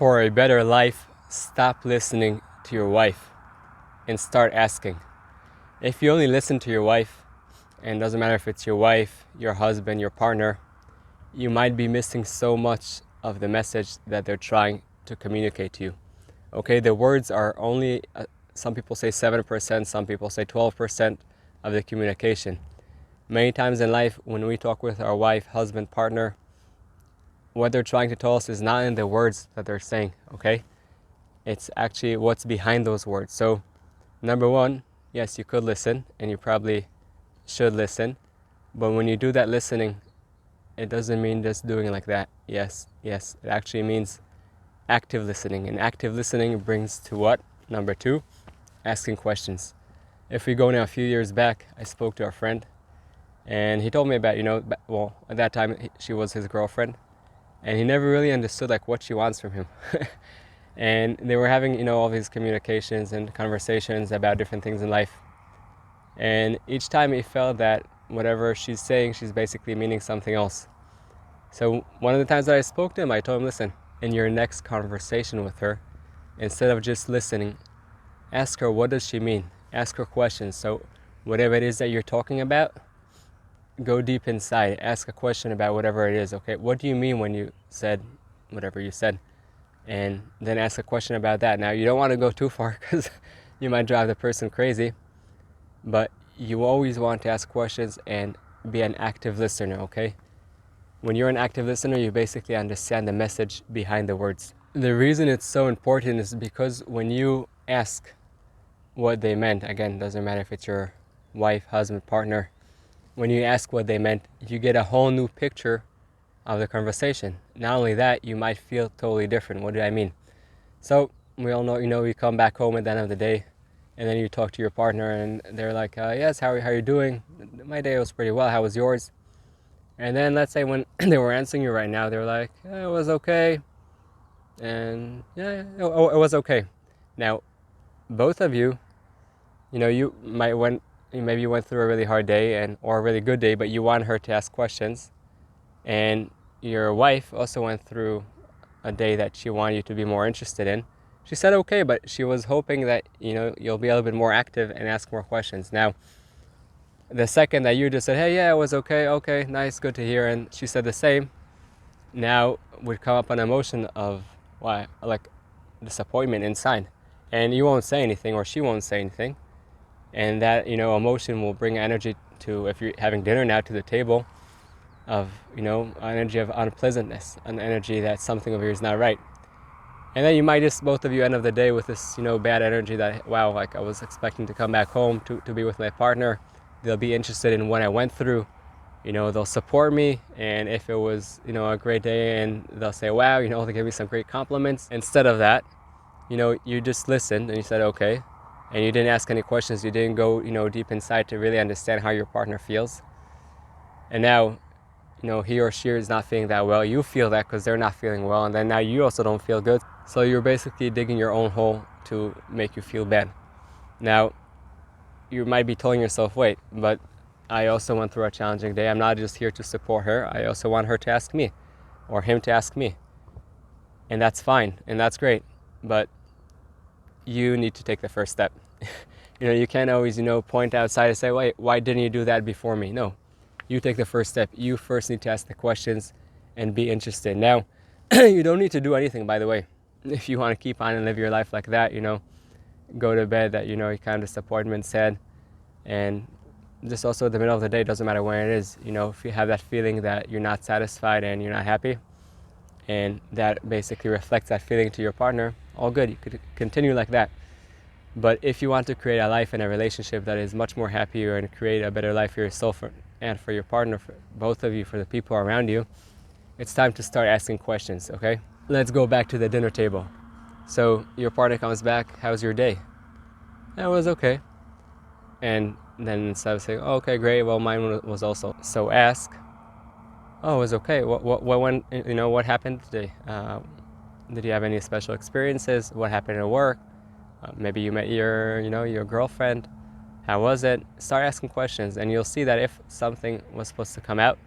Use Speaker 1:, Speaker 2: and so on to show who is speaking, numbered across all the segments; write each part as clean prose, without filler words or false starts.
Speaker 1: For a better life, stop listening to your wife and start asking. If you only listen to your wife, and it doesn't matter if it's your wife, your husband, your partner, you might be missing so much of the message that they're trying to communicate to you. Okay, the words are only, some people say 7%, some people say 12% of the communication. Many times in life, when we talk with our wife, husband, partner, what they're trying to tell us is not in the words that they're saying, okay? It's actually what's behind those words. So, number one, yes, you could listen, and you probably should listen, but when you do that listening, it doesn't mean just doing like that. Yes, it actually means active listening, and active listening brings to what? Number two, asking questions. If we go now a few years back, I spoke to a friend, and he told me about, well, at that time, she was his girlfriend, and he never really understood like what she wants from him. And they were having, all these communications and conversations about different things in life. And each time he felt that whatever she's saying, she's basically meaning something else. So one of the times that I spoke to him, I told him, listen, in your next conversation with her, instead of just listening, ask her, what does she mean? Ask her questions. So whatever it is that you're talking about, go deep inside. Ask a question about whatever it is. Okay, what do you mean when you said whatever you said? And then ask a question about that. Now, you don't want to go too far because you might drive the person crazy, but you always want to ask questions and be an active listener, okay? When you're an active listener, you basically understand the message behind the words. The reason it's so important is because when you ask what they meant, again, doesn't matter if it's your wife, husband, partner, when you ask what they meant, you get a whole new picture of the conversation. Not only that, you might feel totally different. What do I mean? So we all know, you come back home at the end of the day, and then you talk to your partner, and they're like, yes, how are you doing? My day was pretty well. How was yours? And then let's say when they were answering you right now, they're like, it was okay. And yeah, it was okay. Now, both of you, you maybe you went through a really hard day or a really good day, but you want her to ask questions. And your wife also went through a day that she wanted you to be more interested in. She said okay, but she was hoping that you'll be a little bit more active and ask more questions. Now, the second that you just said, hey, yeah, it was okay, nice, good to hear, and she said the same, now would come up an emotion of like disappointment inside, and you won't say anything, or she won't say anything, and that emotion will bring energy to, if you're having dinner now, to the table of an energy of unpleasantness, an energy that something over here is not right. And then you might just, both of you, end of the day with this bad energy that, wow, like I was expecting to come back home to be with my partner. They'll be interested in what I went through, they'll support me, and if it was a great day, and they'll say, wow, they give me some great compliments. Instead of that, you just listened and you said okay, and you didn't ask any questions. You didn't go deep inside to really understand how your partner feels. And now he or she is not feeling that well. You feel that because they're not feeling well, and then now you also don't feel good. So you're basically digging your own hole to make you feel bad. Now, you might be telling yourself, wait, but I also went through a challenging day. I'm not just here to support her. I also want her to ask me, or him to ask me. And that's fine, and that's great. But you need to take the first step. You can't always, point outside and say, wait, why didn't you do that before me? No. You take the first step. You first need to ask the questions and be interested. Now, you don't need to do anything, by the way. If you want to keep on and live your life like that, go to bed that, you kind of disappointment, sad, and just also at the middle of the day, doesn't matter when it is, if you have that feeling that you're not satisfied and you're not happy, and that basically reflects that feeling to your partner, all good. You could continue like that. But if you want to create a life and a relationship that is much more happier and create a better life for yourself and for your partner, for both of you, for the people around you, it's time to start asking questions, okay? Let's go back to the dinner table. So your partner comes back, how's your day? That was okay. And then instead of saying, oh, okay, great, well, mine was also. So ask, oh, it was okay. What happened today? Did you have any special experiences? What happened at work? Maybe you met your girlfriend. How was it? Start asking questions, and you'll see that if something was supposed to come out,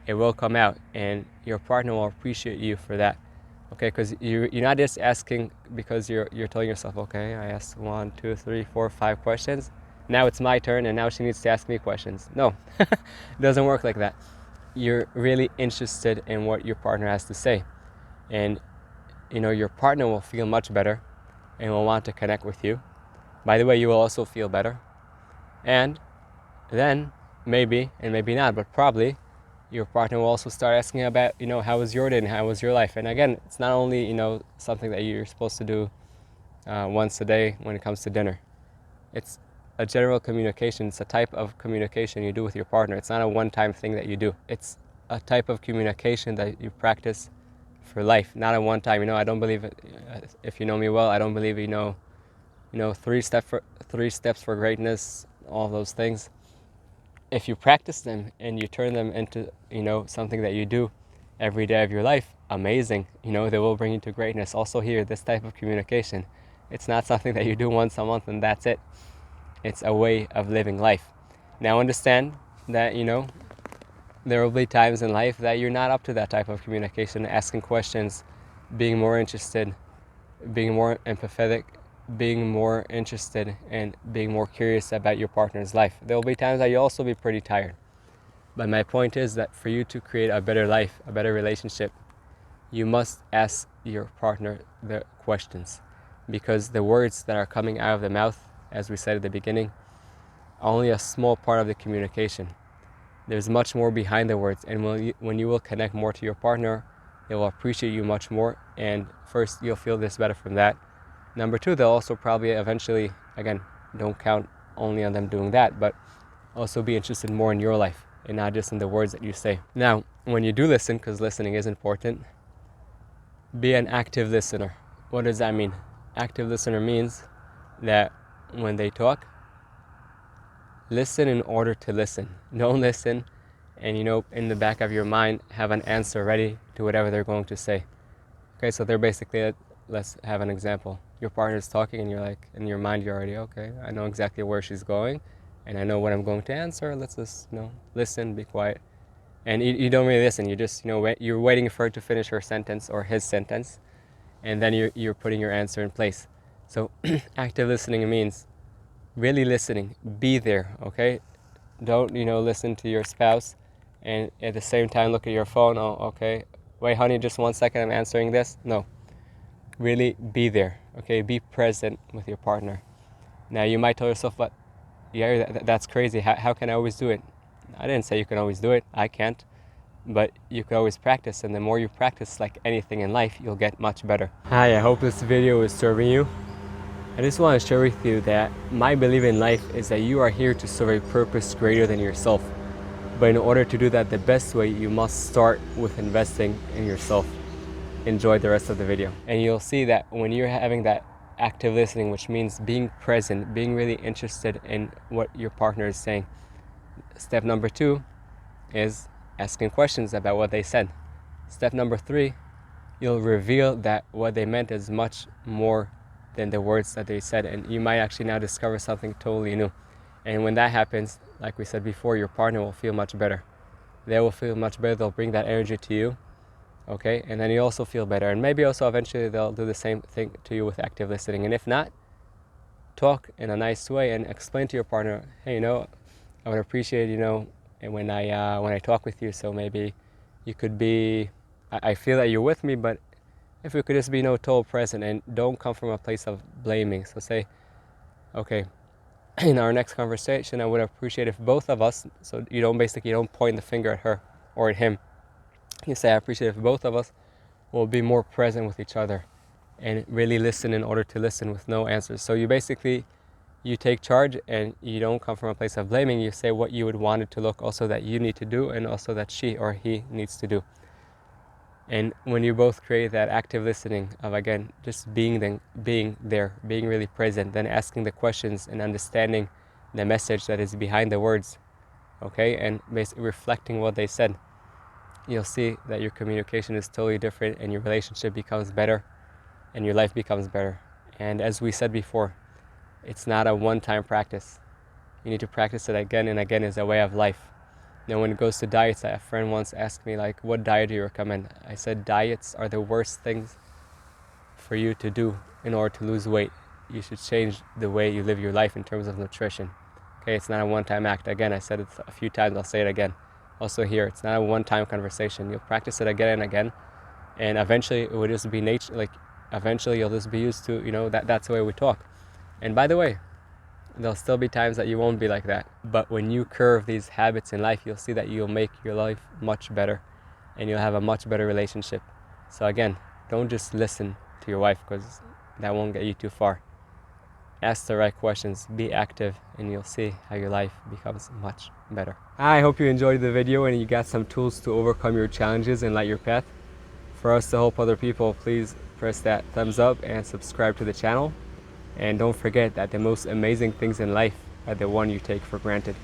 Speaker 1: it will come out, and your partner will appreciate you for that. Okay, because you're not just asking because you're telling yourself, okay, I asked 1, 2, 3, 4, 5 questions. Now it's my turn, and now she needs to ask me questions. No, it doesn't work like that. You're really interested in what your partner has to say, and your partner will feel much better and will want to connect with you. By the way, you will also feel better, and then maybe, and maybe not, but probably your partner will also start asking about, how was your day and how was your life. And again, it's not only, something that you're supposed to do once a day when it comes to dinner. It's a general communication. It's a type of communication you do with your partner. It's not a one-time thing that you do. It's a type of communication that you practice for life, not a one-time. I don't believe it. If you know me well, I don't believe, three steps for greatness, all those things. If you practice them and you turn them into, something that you do every day of your life, amazing. They will bring you to greatness. Also here, this type of communication, it's not something that you do once a month and that's it. It's a way of living life. Now understand that, there will be times in life that you're not up to that type of communication, asking questions, being more interested, being more empathetic, being more interested, and being more curious about your partner's life. There will be times that you'll also be pretty tired. But my point is that for you to create a better life, a better relationship, you must ask your partner the questions, because the words that are coming out of the mouth, as we said at the beginning, are only a small part of the communication. There's much more behind the words, and when you will connect more to your partner, they will appreciate you much more, and first, you'll feel this better from that. Number two, they'll also probably eventually, again, don't count only on them doing that, but also be interested more in your life and not just in the words that you say. Now, when you do listen, because listening is important, be an active listener. What does that mean? Active listener means that when they talk, listen in order to listen. Don't listen and, in the back of your mind, have an answer ready to whatever they're going to say. Okay, so they're basically, let's have an example. Your partner's talking and you're like, in your mind, you're already, okay, I know exactly where she's going and I know what I'm going to answer. Let's just, listen, be quiet. And you don't really listen. You just, you're waiting for her to finish her sentence or his sentence, and then you're putting your answer in place. So active listening means really listening. Be there, okay? Don't, listen to your spouse and at the same time look at your phone. Oh, okay. Wait, honey, just 1 second. I'm answering this. No. Really be there, okay? Be present with your partner. Now, you might tell yourself, but yeah, that's crazy. How can I always do it? I didn't say you can always do it. I can't. But you can always practice, and the more you practice, like anything in life, you'll get much better. Hi, I hope this video is serving you. I just want to share with you that my belief in life is that you are here to serve a purpose greater than yourself. But in order to do that the best way, you must start with investing in yourself. Enjoy the rest of the video. And you'll see that when you're having that active listening, which means being present, being really interested in what your partner is saying. Step number 2 is asking questions about what they said. Step number 3, you'll reveal that what they meant is much more than the words that they said, and you might actually now discover something totally new. And when that happens, like we said before, your partner will feel much better. They will feel much better. They'll bring that energy to you, okay? And then you also feel better. And maybe also eventually they'll do the same thing to you with active listening. And if not, talk in a nice way and explain to your partner, hey, I would appreciate, when I talk with you, so maybe you could be, I feel that you're with me, but if we could just be total present and don't come from a place of blaming. So say, okay, in our next conversation, I would appreciate if both of us, so you don't point the finger at her or at him. You say, I appreciate if both of us will be more present with each other and really listen in order to listen with no answers. So you take charge and you don't come from a place of blaming. You say what you would want it to look also that you need to do and also that she or he needs to do. And when you both create that active listening of, again, just being there, being really present, then asking the questions and understanding the message that is behind the words, okay, and basically reflecting what they said, you'll see that your communication is totally different and your relationship becomes better and your life becomes better. And as we said before, it's not a one-time practice. You need to practice it again and again as a way of life. Now, when it goes to diets, a friend once asked me, like, what diet do you recommend? I said, diets are the worst things for you to do in order to lose weight. You should change the way you live your life in terms of nutrition. Okay, it's not a one-time act. Again, I said it a few times, I'll say it again. Also here, it's not a one-time conversation. You'll practice it again and again, and eventually it will just be nature. Like, eventually you'll just be used to, that's the way we talk. And by the way, there'll still be times that you won't be like that. But when you curve these habits in life, you'll see that you'll make your life much better, and you'll have a much better relationship. So again, don't just listen to your wife, because that won't get you too far. Ask the right questions, be active, and you'll see how your life becomes much better. I hope you enjoyed the video and you got some tools to overcome your challenges and light your path. For us to help other people, please press that thumbs up and subscribe to the channel. And don't forget that the most amazing things in life are the one you take for granted.